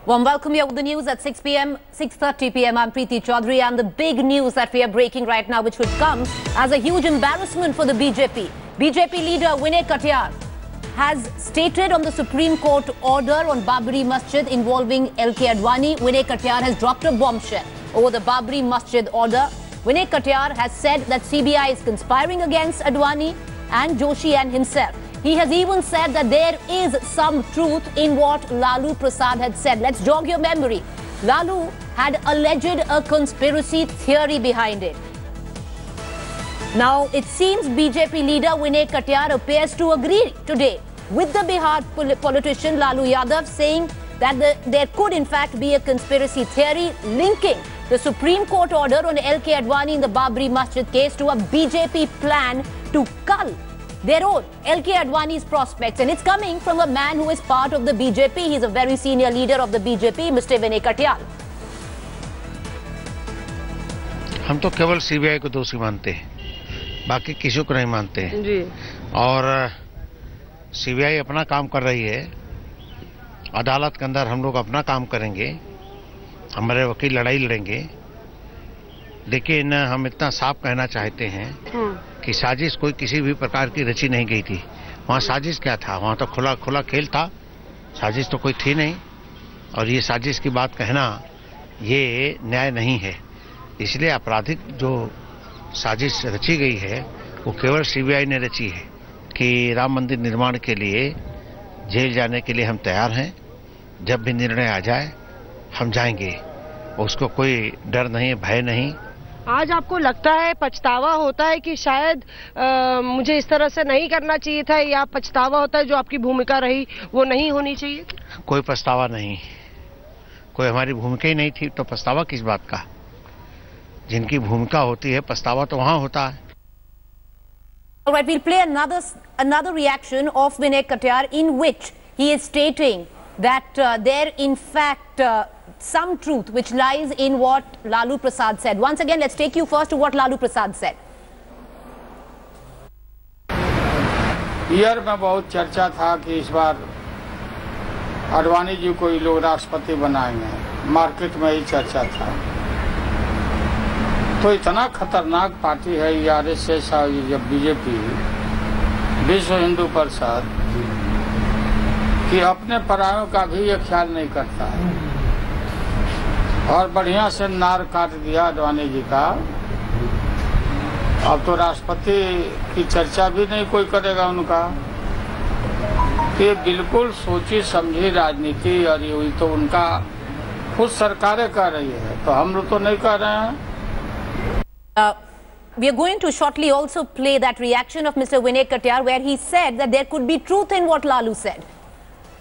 Warm welcome here with the news at 6 p.m., 6:30 p.m. I'm Preeti Chaudhary, and the big news that we are breaking right now, which would come as a huge embarrassment for the BJP. BJP leader Vinay Katiyar has stated on the Supreme Court order on Babri Masjid involving LK Advani. Vinay Katiyar has dropped a bombshell over the Babri Masjid order. Vinay Katiyar has said that CBI is conspiring against Advani and Joshi and himself. He has even said that there is some truth in what Lalu Prasad had said. Let's jog your memory. Lalu had alleged a conspiracy theory behind it. Now, it seems BJP leader Vinay Katiyar appears to agree today with the Bihar politician Lalu Yadav, saying that there could in fact be a conspiracy theory linking the Supreme Court order on LK Advani in the Babri Masjid case to a BJP plan to cull their own LK Advani's prospects. And it's coming from a man who is part of the BJP. He's a very senior leader of the BJP, Mr. Vinay Katiyar. हम तो केवल CBI को दोषी मानते हैं, बाकी किसी को नहीं मानते जी। और सीबीआई अपना काम कर रही है, अदालत के अंदर हम लोग अपना काम करेंगे, हमारे वकील लड़ाई लड़ेंगे। लेकिन हम इतना साफ कहना चाहते हैं कि साजिश कोई किसी भी प्रकार की रची नहीं गई थी। वहाँ साजिश क्या था? वहाँ तो खुला खेल था, साजिश तो कोई थी नहीं। और ये साजिश की बात कहना ये न्याय नहीं है। इसलिए आपराधिक जो साजिश रची गई है वो केवल सीबीआई ने रची है कि राम मंदिर निर्माण के लिए जेल जाने के लिए हम तैयार हैं। जब भी निर्णय आ जाए हम जाएंगे, उसको कोई डर नहीं, भय नहीं। आज आपको लगता है, पछतावा होता है कि शायद मुझे इस तरह से नहीं करना चाहिए था, या पछतावा होता है जो आपकी भूमिका रही वो नहीं होनी चाहिए? कोई पछतावा नहीं, कोई हमारी भूमिका ही नहीं थी तो पछतावा किस बात का? जिनकी भूमिका होती है पछतावा तो वहाँ होता है। All right, we'll play another reaction of Vinay Katiyar in which he is stating that there in fact some truth which lies in what Lalu Prasad said. Once again, let's take you first to what Lalu Prasad said. Year में बहुत चर्चा था कि इस बार अडवाणी जी को ये लोग राष्ट्रपति बनाएंगे, मार्केट में ही चर्चा था। तो इतना खतरनाक पार्टी है ये आरएसएस और ये बीजेपी, विश्व हिंदू परिषद, कि अपने परायों का भी ये ख्याल नहीं करता है। और बढ़िया से नार काट दिया अडवाणी जी का। अब तो राष्ट्रपति की चर्चा भी नहीं कोई करेगा उनका। ये बिल्कुल सोची समझी राजनीति, और ये हुई तो उनका खुद सरकारें कर रही है, तो हम लोग तो नहीं कर रहे हैं। We are going to shortly also play that reaction of Mr. Vinay Katiyar where he said that there could be truth in what Lalu said.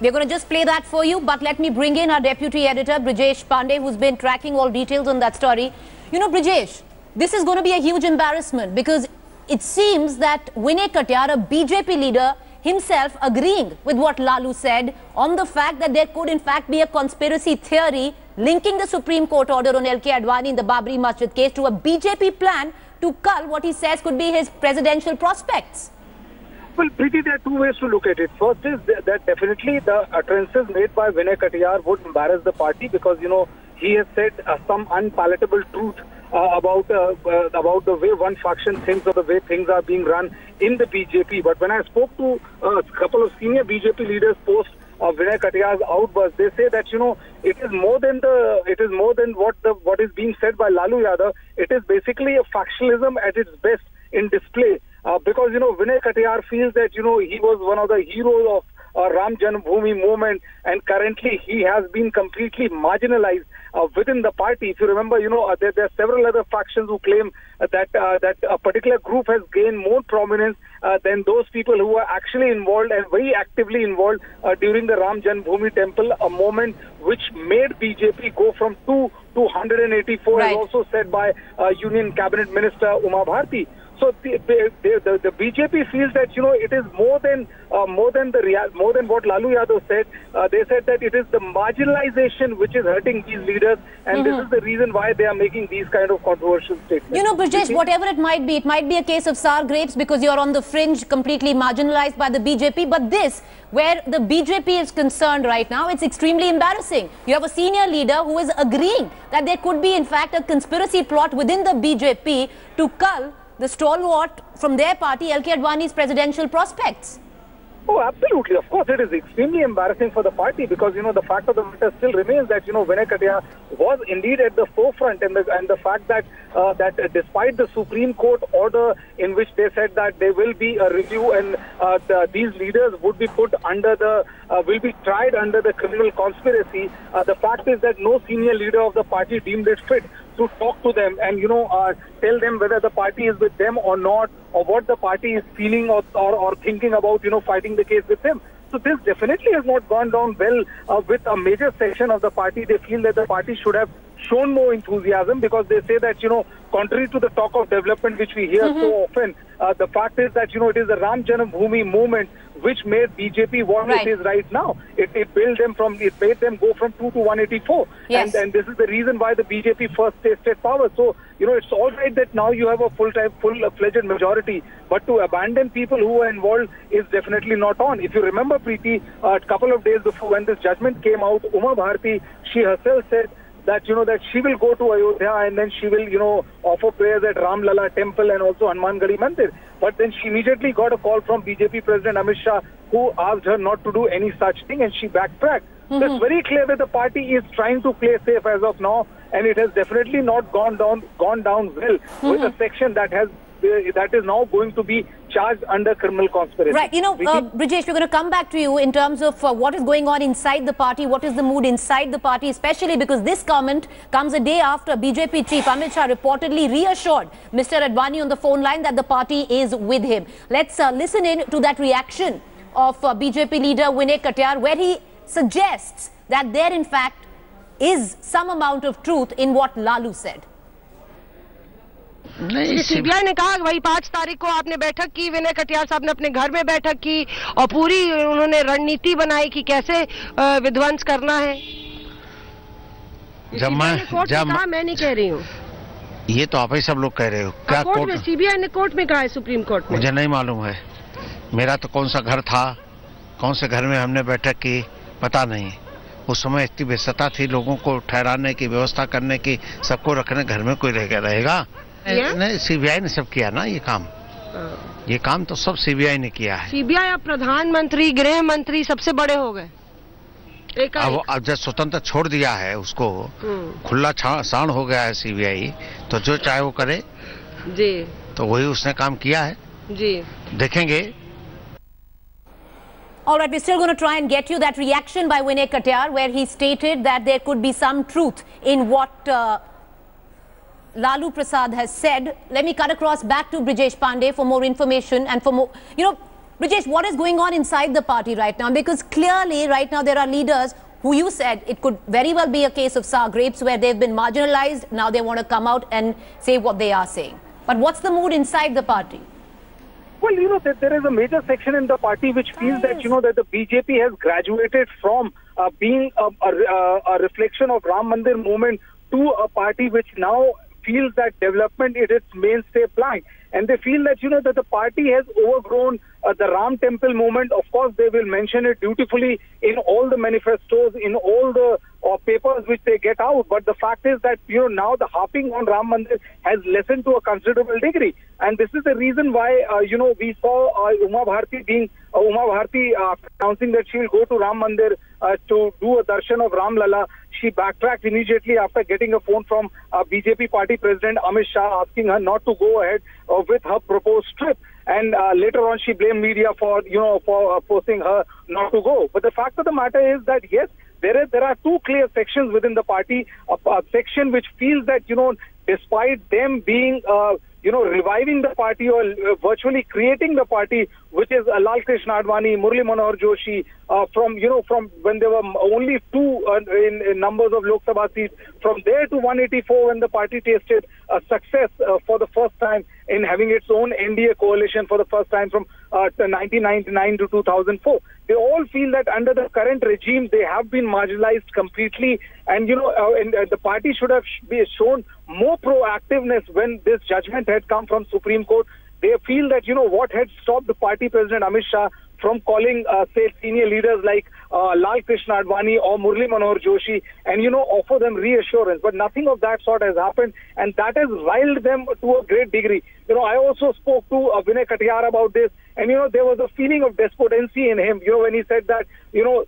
We're going to just play that for you, but let me bring in our deputy editor, Brijesh Pandey, who's been tracking all details on that story. You know, Brijesh, this is going to be a huge embarrassment because it seems that Vinay Katiyar, a BJP leader, himself agreeing with what Lalu said on the fact that there could in fact be a conspiracy theory linking the Supreme Court order on LK Advani in the Babri Masjid case to a BJP plan to cull what he says could be his presidential prospects. Well, Preeti, there are two ways to look at it. First is that definitely the utterances made by Vinay Katiyar would embarrass the party because, you know, he has said some unpalatable truth about the way one faction thinks or the way things are being run in the BJP. But when I spoke to a couple of senior BJP leaders post Vinay Katiyar's outburst, they say that, you know, it is more than what is being said by Lalu Yadav. It is basically a factionalism at its best in display. Because, you know, Vinay Katiyar feels that, you know, he was one of the heroes of Ram Janmabhoomi movement, and currently he has been completely marginalized within the party. If you remember, you know, there are several other factions who claim that a particular group has gained more prominence than those people who were actually involved and very actively involved during the Ram Janmabhoomi temple, a moment which made BJP go from 2 to 184, right, as also said by Union Cabinet Minister Uma Bharti. So the BJP feels that it is more than what Lalu Yadav said. They said that it is the marginalization which is hurting these leaders, and this is the reason why they are making these kind of controversial statements. Brijesh, whatever it might be a case of sour grapes because you're on the fringe, completely marginalized by the BJP. But this, where the BJP is concerned right now, it's extremely embarrassing. You have a senior leader who is agreeing that there could be, in fact, a conspiracy plot within the BJP to cull the stalwart from their party, LK Advani's presidential prospects. Oh, absolutely. Of course, it is extremely embarrassing for the party because, the fact of the matter still remains that, Vinay Katiyar was indeed at the forefront, and the fact that despite the Supreme Court order in which they said that there will be a review and these leaders would be put under will be tried under the criminal conspiracy, the fact is that no senior leader of the party deemed it fit to talk to them and, tell them whether the party is with them or not, or what the party is feeling or thinking about, fighting the case with them. So this definitely has not gone down well with a major section of the party. They feel that the party should have shown more enthusiasm because they say that, contrary to the talk of development which we hear so often, the fact is that, it is the Ram Janambhoomi movement which made BJP what it is right now. It made them go from 2 to 184. Yes. And this is the reason why the BJP first tasted power. So, it's all right that now you have a full-fledged majority, but to abandon people who are involved is definitely not on. If you remember, Preeti, a couple of days before when this judgment came out, Uma Bharti, she herself said that, that she will go to Ayodhya and then she will, offer prayers at Ram Lala temple and also Hanumangarhi Mandir. But then she immediately got a call from BJP President Amit Shah, who asked her not to do any such thing, and she backtracked. So it's very clear that the party is trying to play safe as of now, and it has definitely not gone down well with a section that is now going to be charged under criminal conspiracy. Right. Brijesh, we're going to come back to you in terms of what is going on inside the party, what is the mood inside the party, especially because this comment comes a day after BJP chief Amit Shah reportedly reassured Mr. Advani on the phone line that the party is with him. Let's listen in to that reaction of BJP leader Vinay Katiyar, where he suggests that there in fact is some amount of truth in what Lalu said. CBI ने कहा कि भाई 5 तारीख को आपने बैठक की, विनय कटियार साहब ने अपने घर में बैठक की और पूरी उन्होंने रणनीति बनाई कि कैसे विध्वंस करना है। मैं नहीं कह रही हूँ, ये तो आप ही सब लोग कह रहे हो। क्या कोर्ट में, सीबीआई ने कोर्ट में कहा है, सुप्रीम कोर्ट में। मुझे नहीं मालूम है, मेरा तो कौन सा घर था, कौन से घर में हमने बैठक की, पता नहीं। उस समय इतनी व्यस्तता थी लोगों को ठहराने की, व्यवस्था करने की, सबको रखने, घर में कोई रहेगा? नहीं, सीबीआई ने सब किया ना ये काम तो सब सीबीआई ने किया है। सीबीआई अब प्रधानमंत्री, गृह मंत्री सबसे बड़े हो गए। अब जब स्वतंत्र छोड़ दिया है उसको, खुला सांड हो गया है सीबीआई, तो जो चाहे वो करे जी, तो वही उसने काम किया है जी, देखेंगे। All right, we're still going to try and get you that reaction by Vinay Katiyar, where he stated that there could be some truth in what Lalu Prasad has said. Let me cut across back to Brijesh Pandey for more information and for more, Brijesh, what is going on inside the party right now? Because clearly right now there are leaders who you said it could very well be a case of sour grapes where they've been marginalized. Now they want to come out and say what they are saying. But what's the mood inside the party? Well, there is a major section in the party which feels that, that the BJP has graduated from being a reflection of Ram Mandir movement to a party which now feels that development is its mainstay plank. And they feel that, that the party has overgrown the Ram Temple movement. Of course, they will mention it dutifully in all the manifestos, in all the papers which they get out. But the fact is that, now the harping on Ram Mandir has lessened to a considerable degree. And this is the reason why, we saw Uma Bharti announcing that she will go to Ram Mandir to do a darshan of Ram Lala. She backtracked immediately after getting a phone from BJP party president Amit Shah asking her not to go ahead with her proposed trip. And later on, she blamed media for forcing her not to go. But the fact of the matter is that, yes, there are two clear sections within the party. A section which feels that, despite them being, reviving the party or virtually creating the party, which is Lal Krishna Advani, Murli Manohar Joshi, from when there were only two in numbers of Lok Sabha seats, from there to 184 when the party tasted a success for the first time in having its own NDA coalition for the first time from 1999 to 2004. They all feel that under the current regime, they have been marginalized completely. And, the party should have shown more proactiveness when this judgment had come from Supreme Court. They feel that, what had stopped the party president Amit Shah from calling, say, senior leaders like Lal Krishna Advani or Murli Manohar Joshi and, offer them reassurance. But nothing of that sort has happened, and that has riled them to a great degree. I also spoke to Vinay Katiyar about this, and, there was a feeling of despondency in him, when he said that,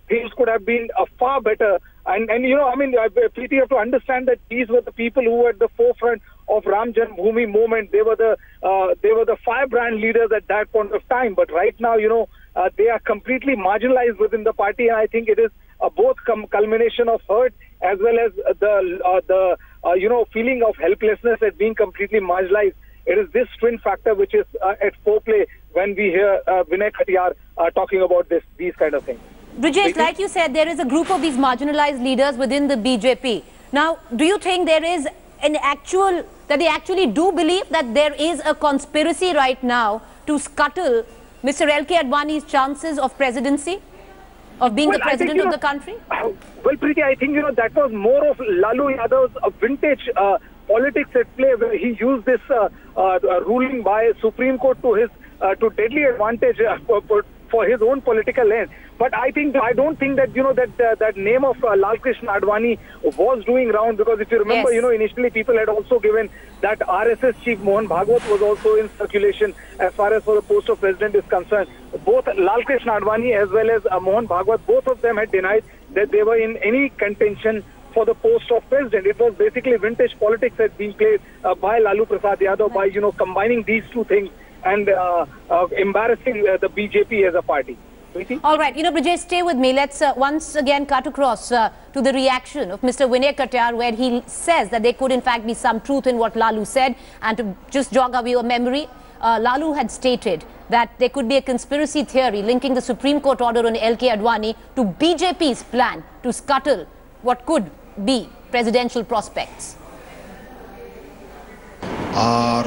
things could have been far better. And Preeti, you have to understand that these were the people who were at the forefront of Ram Janmabhoomi movement. They were the firebrand leaders at that point of time. But right now, they are completely marginalized within the party, and I think it is both culmination of hurt as well as the feeling of helplessness at being completely marginalized. It is this twin factor which is at foreplay when we hear Vinay Katiyar talking about these kind of things. Brijesh, like you said, there is a group of these marginalized leaders within the BJP. Now, do you think there is that they actually do believe that there is a conspiracy right now to scuttle Mr. L.K. Advani's chances of presidency, of being the president of the country? Well, Preeti, I think, that was more of Lalu Yadav's vintage politics at play, where he used this ruling by Supreme Court to deadly advantage for his own political end. But I don't think that, that name of Lal Krishna Advani was doing round, because if you remember, yes, initially people had also given that RSS chief Mohan Bhagwat was also in circulation as far as for the post of president is concerned. Both Lal Krishna Advani as well as Mohan Bhagwat, both of them had denied that they were in any contention for the post of president. It was basically vintage politics that being played by Lalu Prasad Yadav by, combining these two things and embarrassing the BJP as a party. All right, Brijesh, stay with me. Let's once again cut across to the reaction of Mr. Vinay Katiyar, where he says that there could in fact be some truth in what Lalu said. And to just jog away your memory, Lalu had stated that there could be a conspiracy theory linking the Supreme Court order on L.K. Advani to BJP's plan to scuttle what could be presidential prospects. और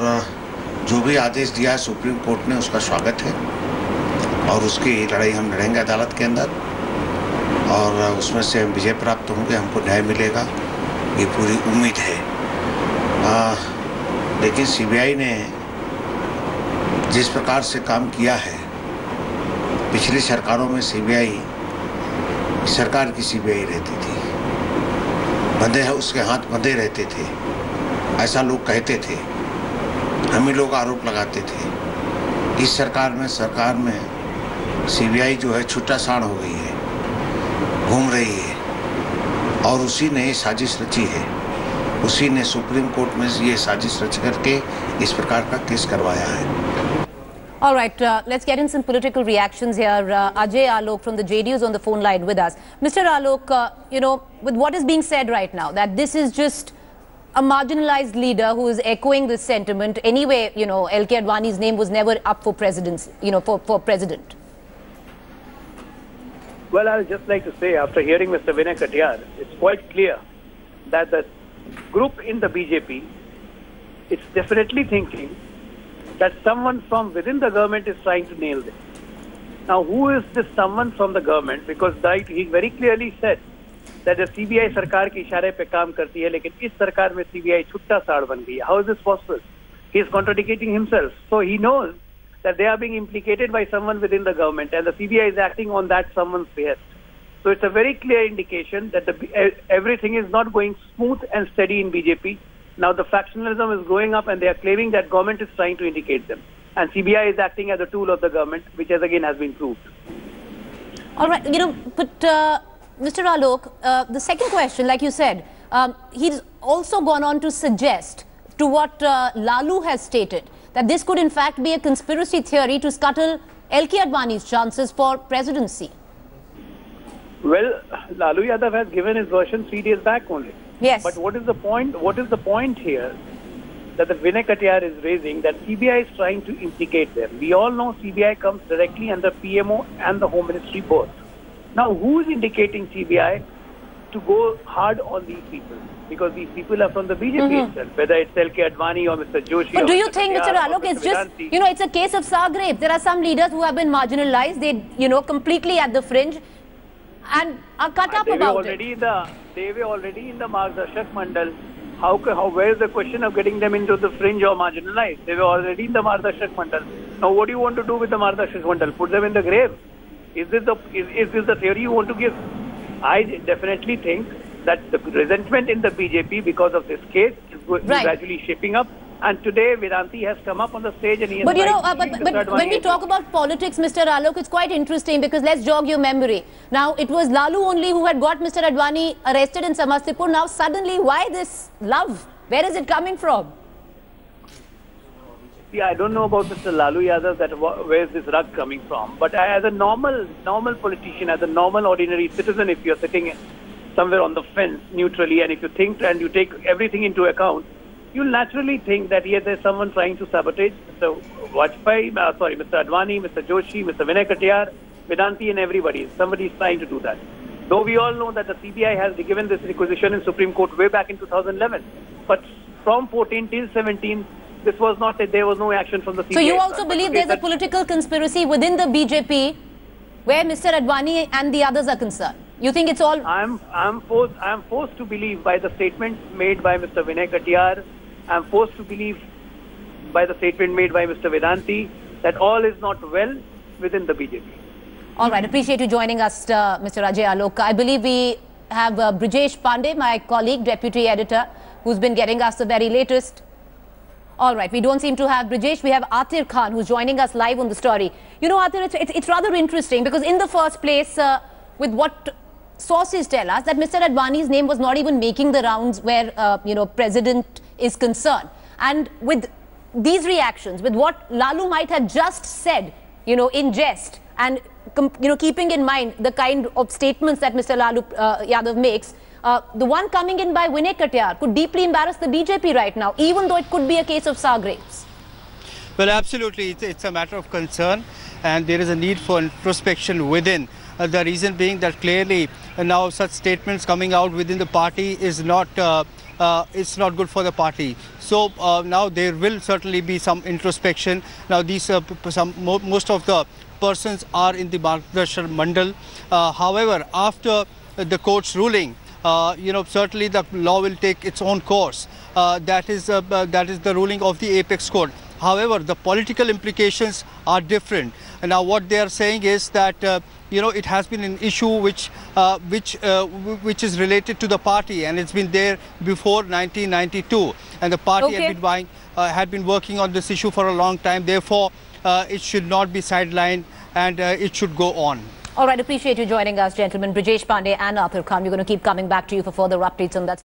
जो भी आदेश दिया है supreme court ने, उसका स्वागत है और उसकी लड़ाई हम लड़ेंगे अदालत के अंदर और उसमें से हम विजय प्राप्त होंगे, हमको न्याय मिलेगा, ये पूरी उम्मीद है। लेकिन सीबीआई ने जिस प्रकार से काम किया है, पिछली सरकारों में सीबीआई सरकार की सीबीआई रहती थी, उसके हाथ बंधे रहते थे, ऐसा लोग कहते थे, हम ही लोग आरोप लगाते थे। इस सरकार में सीबीआई जो है छुट्टा साड़ हो गई है, घूम रही है और उसी ने साजिश रची है, उसी ने सुप्रीम कोर्ट में ये साजिश रच करके इस प्रकार का केस करवाया है। All right, let's get in some political reactions here. Ajay Alok from the JDU is on the phone line with us. Mr. Alok, with what is being said right now, that this is just a marginalized leader who is echoing this sentiment. Anyway, L.K. Advani's name was never up for presidency, for president. Well, I would just like to say, after hearing Mr. Vinay Katiyar, it's quite clear that the group in the BJP is definitely thinking that someone from within the government is trying to nail this. Now, who is this someone from the government? Because he very clearly said that the CBI सरकार के इशारे पे काम करती है, लेकिन इस सरकार में CBI छुट्टा साड़ बन गई है. How is this possible? He is contradicting himself. So he knows that they are being implicated by someone within the government, and the CBI is acting on that someone's behest. So it's a very clear indication that everything is not going smooth and steady in BJP. Now the factionalism is going up, and they are claiming that government is trying to indicate them. And CBI is acting as a tool of the government, which again has been proved. All right, but Mr. Alok, the second question, like you said, he's also gone on to suggest to what Lalu has stated, that this could in fact be a conspiracy theory to scuttle L.K. Advani's chances for presidency. Well, Lalu Yadav has given his version 3 days back only. Yes. But what is the point? What is the point here that the Vinay Katiyar is raising, that CBI is trying to implicate them? We all know CBI comes directly under PMO and the Home Ministry both. Now, who is indicating CBI? to go hard on these people, because these people are from the BJP itself, whether it's L.K. Advani or Mr. Joshi. But do you think, Mr. Alok, it's just, you know, it's a case of sour grapes? There are some leaders who have been marginalized, they, you know, completely at the fringe and are cut up about it. They were already in the Margdarshak Mandal. Where is the question of getting them into the fringe or marginalized? They were already in the Margdarshak Mandal. Now, what do you want to do with the Margdarshak Mandal? Put them in the grave? Is this the theory you want to give? I definitely think that the resentment in the BJP because of this case is gradually shaping up. And today, Vedanti has come up on the stage and he has... But you know, but when we talk about politics, Mr. Alok, it's quite interesting because let's jog your memory. Now, it was Lalu only who had got Mr. Advani arrested in Samastipur. Now, suddenly, why this love? Where is it coming from? See, I don't know about Mr. Lalu Yadav, that where is this rug coming from. But as a normal politician, as a normal ordinary citizen, if you're sitting somewhere on the fence neutrally, and if you think and you take everything into account, you'll naturally think that yes, there's someone trying to sabotage Mr. Vajpayee, Mr. Advani, Mr. Joshi, Mr. Vinay Katiyar, Vedanti and everybody. Somebody is trying to do that. Though we all know that the CBI has given this requisition in Supreme Court way back in 2011. But from 14 till 17, this was not, there was no action from the CBI. So you also believe there's a political conspiracy within the BJP where Mr. Advani and the others are concerned? You think it's all... I'm forced to believe by the statements made by Mr. Vinay Katiyar. I'm forced to believe by the statement made by Mr. Vedanti that all is not well within the BJP. All right, appreciate you joining us, Mr. Ajay Alok. I believe we have Brijesh Pandey, my colleague, deputy editor, who's been getting us the very latest. All right, we don't seem to have Brijesh. We have Atir Khan, who's joining us live on the story. You know, Atir, it's rather interesting because in the first place, with what sources tell us that Mr. Advani's name was not even making the rounds where, you know, President is concerned. And with these reactions, with what Lalu might have just said, you know, in jest, and, you know, keeping in mind the kind of statements that Mr. Lalu Yadav makes, the one coming in by Vinay Katiyar could deeply embarrass the BJP right now, even though it could be a case of sour grapes. Well, absolutely. It's a matter of concern, and there is a need for introspection within. The reason being that clearly now such statements coming out within the party is not it's not good for the party. So now there will certainly be some introspection. Now these most of the persons are in the Margdarshak Mandal. However, after the court's ruling, you know, certainly the law will take its own course. That is the ruling of the Apex Court. However, the political implications are different. And now what they are saying is that you know, it has been an issue which is related to the party, and it's been there before 1992, and the party had been working on this issue for a long time. Therefore, it should not be sidelined, and it should go on. All right, appreciate you joining us, gentlemen. Brijesh Pandey and Atir Khan. We're going to keep coming back to you for further updates on that.